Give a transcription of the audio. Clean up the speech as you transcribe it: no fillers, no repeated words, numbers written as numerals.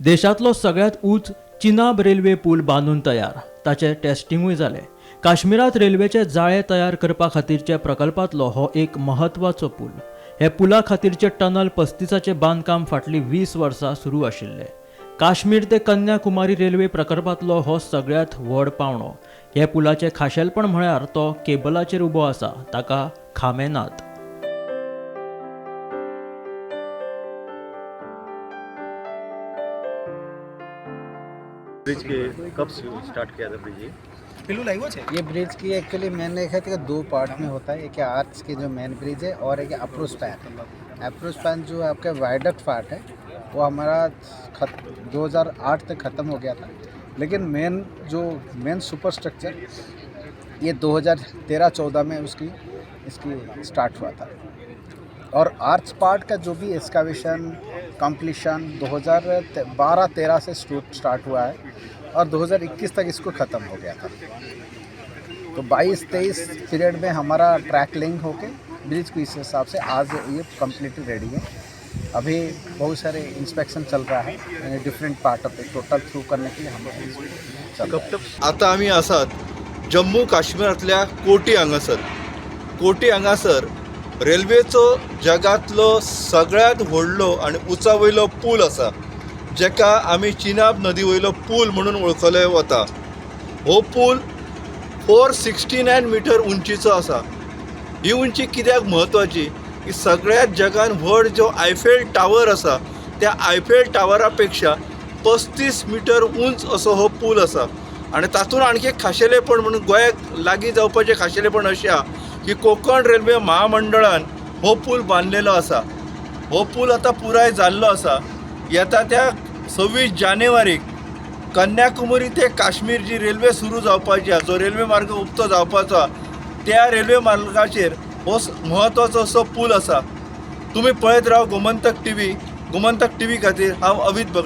देशातलो सगळ्यात उंच चिनाब रेल्वे पूल बांदून तयार, ताचे टेस्टिंगूय जाले। काश्मीरात रेल्वेचे जाळे तयार करपा खातीरच्या प्रकल्पांतलो हो एक महत्वाचो पूल। हे पुला खातीरचे टनल 35चे बांदकाम फाटलीं 20 वर्सां सुरू आशिल्ले। काश्मीर ते कन्याकुमारी रेल्वे प्रकल्पांतलो हो सगळ्यात व्हड पावंडो। हे पुलाचे खाशेलपण म्हळ्यार तो केबलाचेर उबो आसा, ताका खांबे नात। ब्रिज के कब स्टार्ट किया था ब्रिज? ये ब्रिज की एक्चुअली मैंने देखा था कि दो पार्ट में होता है। एक आर्च की जो मेन ब्रिज है और एक अप्रोच स्पैन। अप्रोच स्पैन जो आपका वायडक्ट पार्ट है वो हमारा 2008 तक ख़त्म हो गया था, लेकिन मेन सुपर स्ट्रक्चर ये 2013-14 में इसकी स्टार्ट हुआ था। और आर्च पार्ट का जो भी एक्सकावेशन कंप्लीशन 2012-13 से स्टार्ट हुआ है और 2021 तक इसको ख़त्म हो गया था। तो 22-23 पीरियड में हमारा ट्रैक लिंक होके ब्रिज को इस हिसाब से आज ये कम्प्लीटली रेडी है। अभी बहुत सारे इंस्पेक्शन चल रहा है different part of total through करने के लिए हम आता आमी आसात जम्मू काश्मीरांतल्या कोटी हांगासर। कोटी हांगासर रेल्वेचो जगातलो सगळ्यात व्हडलो आनी उंचा वयलो पूल आसा, जेका आमी चिनाब नदी वयलो पूल म्हणून वळखले वता। हो पूल 469 मीटर उंचीचो आसा। ही उंची कित्याक म्हत्वाची की सगळ्यात जगान व्हड जो आयफेल टावर आसा त्या आयफेल टावरा पेक्षा 35 मीटर उंच असो हो पूल आसा। आनी तातूंत आणखी एक खाशेलेपण म्हणून गोंयाक लागीं जावपाचें खाशेलेपण अशें आसा की कोंकण रेल्वे महामंडळान हो पूल बांदलेलो आसा। हो पूल आतां पुराय जाल्लो आसा। येता त्या 26 जानेवारीक कन्याकुमारी ते काश्मीर जी रेल्वे सुरू जावपाची आसा, जो रेल्वे मार्ग उक्तो जावपाचो आसा, त्या रेल्वे मार्गाचेर हो म्हत्वाचो असो पूल आसा। तुम्ही पळयत राव गोमंतक टीव्ही खातीर हांव अवित बगळे।